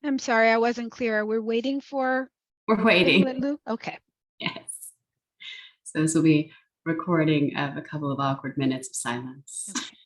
I'm sorry, I wasn't clear. We're waiting for We're waiting. Lou? Okay. Yes. So this will be recording of a couple of awkward minutes of silence. Okay.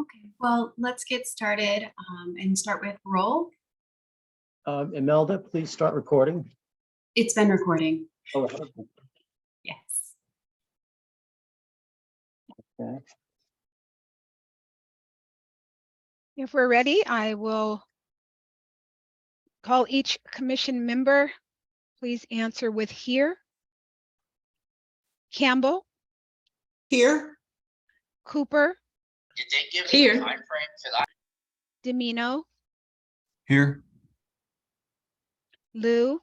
Okay, well, let's get started and start with roll. Imelda, please start recording. It's been recording. Oh, Yes. okay. If we're ready, I will call each commission member. Please answer with here. Campbell. Here. Cooper. You did give Here. me a time frame for that. Domino. Here. Lou.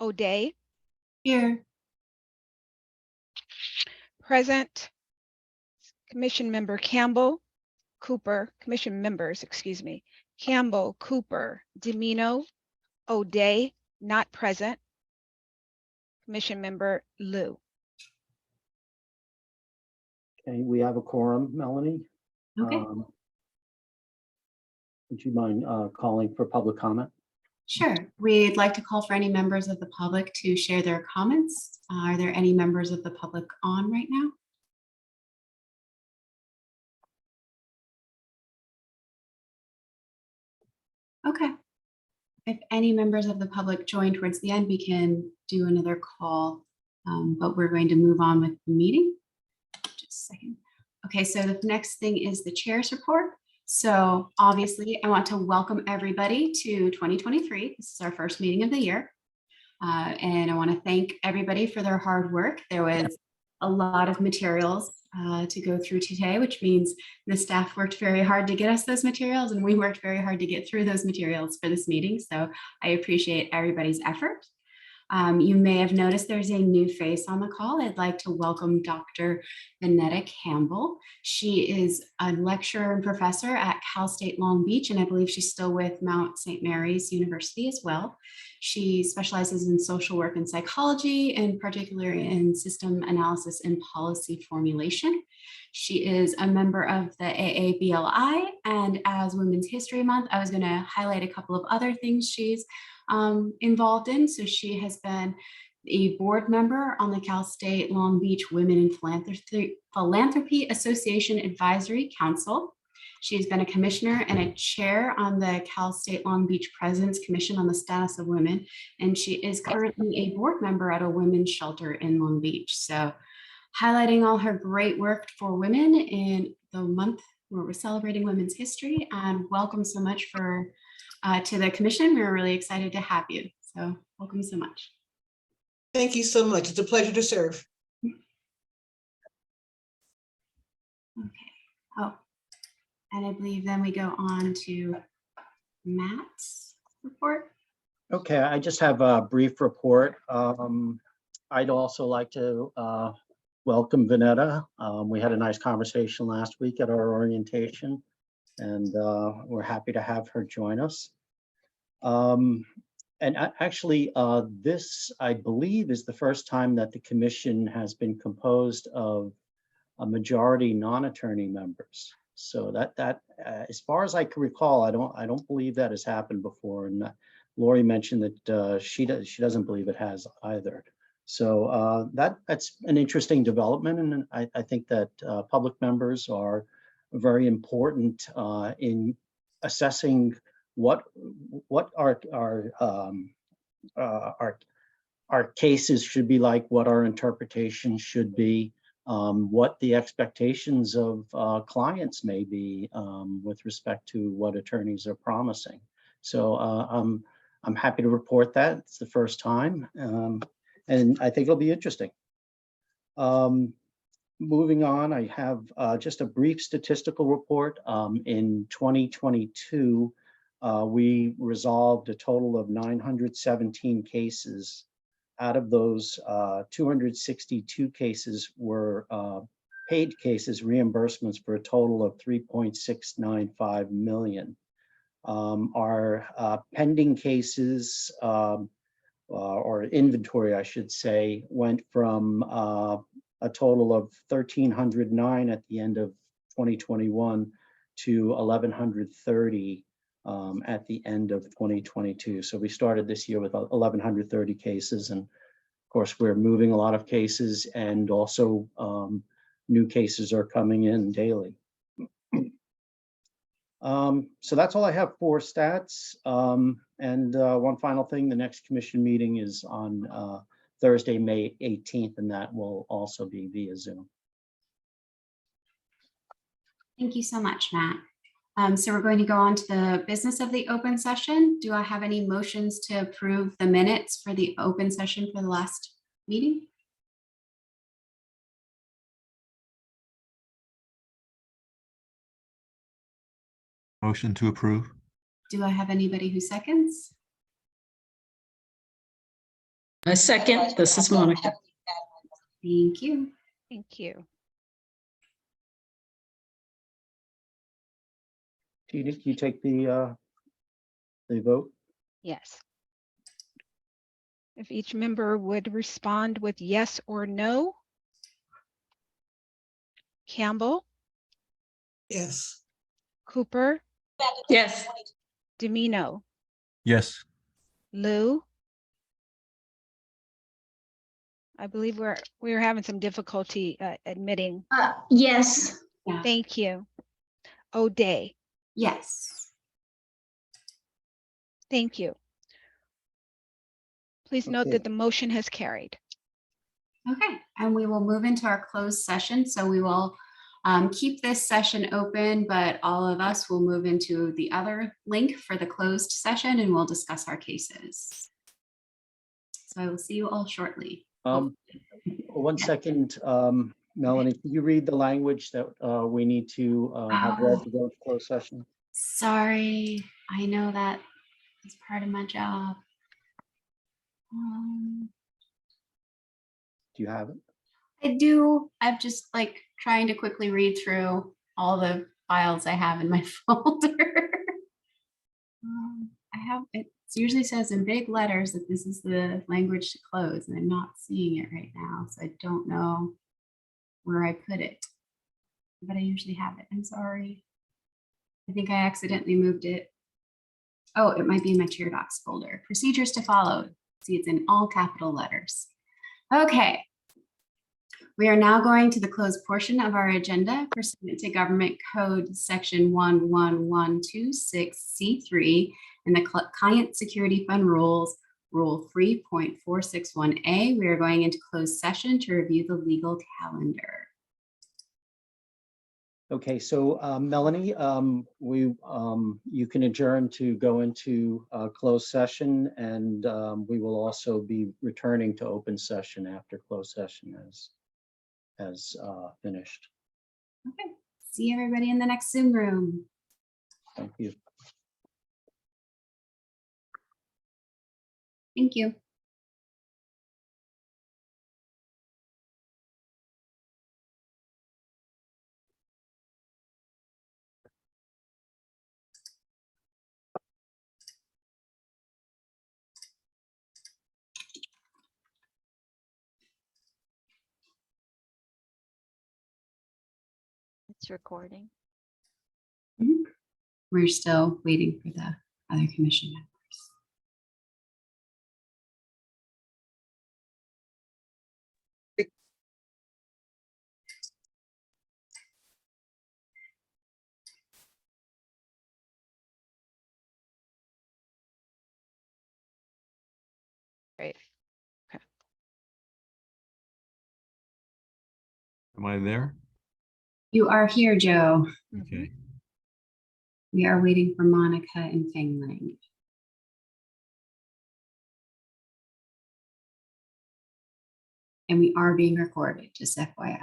O'Day. Here. Present. Commission member Campbell. Cooper. Commission members, excuse me. Campbell, Cooper, Domino, O'Day, not present. Commission member Lou. Okay, we have a quorum, Melanie. Okay. Would you mind calling for public comment? Sure. We'd like to call for any members of the public to share their comments. Are there any members of the public on right now? Okay. If any members of the public join towards the end, we can do another call, but we're going to move on with the meeting. Just a second. Okay, so the next thing is the chair's report. So obviously, I want to welcome everybody to 2023. This is our first meeting of the year. And I want to thank everybody for their hard work. There was a lot of materials to go through today, which means the staff worked very hard to get us those materials, and we worked very hard to get through those materials for this meeting. So I appreciate everybody's effort. You may have noticed there's a new face on the call. I'd like to welcome Dr. Vanetta Campbell. She is a lecturer and professor at Cal State Long Beach, and I believe she's still with Mount St. Mary's University as well. She specializes in social work and psychology, and particularly in system analysis and policy formulation. She is a member of the AABLI, and as Women's History Month, I was going to highlight a couple of other things she's involved in. So she has been a board member on the Cal State Long Beach Women in Philanthropy Association Advisory Council. She's been a commissioner and a chair on the Cal State Long Beach President's Commission on the Status of Women, and she is currently a board member at a women's shelter in Long Beach. So highlighting all her great work for women in the month where we're celebrating women's history, and welcome so much for to the commission. We're really excited to have you. So welcome so much. Thank you so much. It's a pleasure to serve. Okay. Oh, and I believe then we go on to Matt's report. Okay, I just have a brief report. I'd also like to welcome Vanetta. We had a nice conversation last week at our orientation, and we're happy to have her join us. And actually, this, I believe, is the first time that the commission has been composed of a majority non-attorney members. So that as far as I can recall, I don't believe that has happened before. And Lori mentioned that she doesn't believe it has either. So that's an interesting development, and I think that public members are very important in assessing what our cases should be like, what our interpretation should be, what the expectations of clients may be with respect to what attorneys are promising. So I'm happy to report that it's the first time, and I think it'll be interesting. Moving on, I have just a brief statistical report. In 2022, we resolved a total of 917 cases. Out of those, 262 cases were paid cases, reimbursements for a total of 3.695 million. Our pending cases, or inventory, I should say, went from a total of 1,309 at the end of 2021 to 1,130 at the end of 2022. So we started this year with 1,130 cases, and of course we're moving a lot of cases, and also new cases are coming in daily. So that's all I have for stats. And one final thing, the next commission meeting is on Thursday, May 18th, and that will also be via Zoom. Thank you so much, Matt. So we're going to go on to the business of the open session. Do I have any motions to approve the minutes for the open session for the last meeting? Motion to approve. Do I have anybody who seconds? I second. This is Monica. Thank you. Thank you. Tina, can you take the vote? Yes. If each member would respond with yes or no. Campbell, Yes. Cooper, Yes. Domino, Yes. Lou. I believe we're having some difficulty admitting. Yes. Yeah. Thank you. O'Day, Yes. thank you. Please note Okay. that the motion has carried. Okay, and we will move into our closed session. So we will keep this session open, but all of us will move into the other link for the closed session, and we'll discuss our cases. So I will see you all shortly. 1 second, Melanie, can you read the language that we need to have read to go to closed session? Sorry, I know that is part of my job. Do you have it? I do. I'm just like trying to quickly read through all the files I have in my folder. I have, it usually says in big letters that this is the language to close, and I'm not seeing it right now. So I don't know where I put it, but I usually have it. I'm sorry. I think I accidentally moved it. Oh, it might be in my Chair Docs folder. Procedures to follow. See, it's in all capital letters. Okay. We are now going to the closed portion of our agenda pursuant to Government Code Section 11126C3 and the Client Security Fund Rules, Rule 3.461A. We are going into closed session to review the legal calendar. Okay, so Melanie, you can adjourn to go into closed session, and we will also be returning to open session after closed session has finished. Okay, see everybody in the next Zoom room. Thank you. Thank you. It's recording. We're still waiting for the other commission members. Great. Am I there? You are here, Joe. Okay. We are waiting for Monica and Fengling. And we are being recorded, just FYI.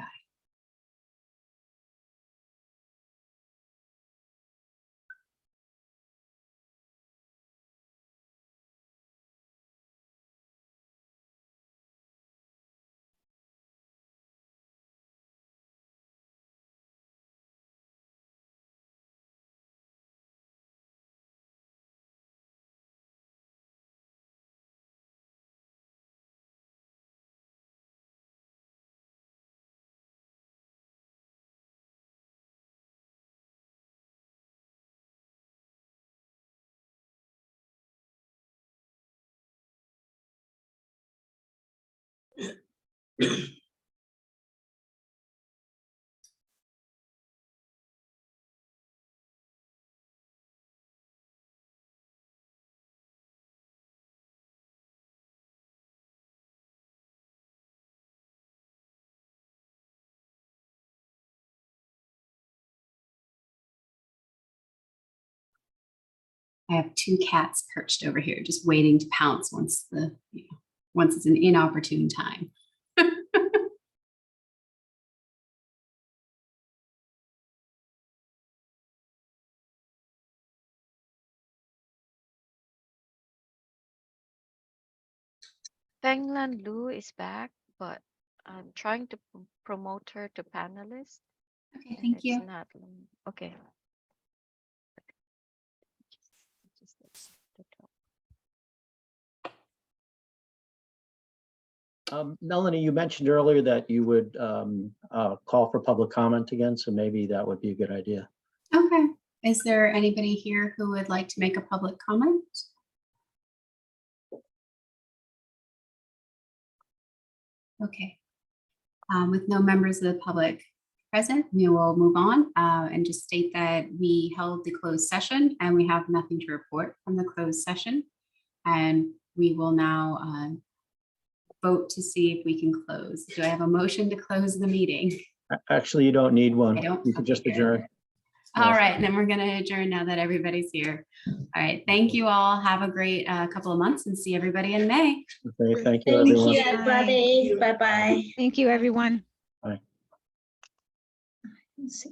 I have two cats perched over here, just waiting to pounce once once it's an inopportune time. Fenglan Lu is back, but I'm trying to promote her to panelist. Okay, and thank it's you. not okay. Melanie, you mentioned earlier that you would call for public comment again, so maybe that would be a good idea. Okay. Is there anybody here who would like to make a public comment? Okay. With no members of the public present, we will move on and just state that we held the closed session and we have nothing to report from the closed session. And we will now vote to see if we can close. Do I have a motion to close the meeting? Actually, you don't need one. I don't? You could just Okay, good. adjourn. All Yes. right, then we're going to adjourn now that everybody's here. All right, thank you all. Have a great couple of months and see everybody in May. Okay, thank you, Thank everyone. you, everybody. Bye-bye. Thank you, everyone. Let's see.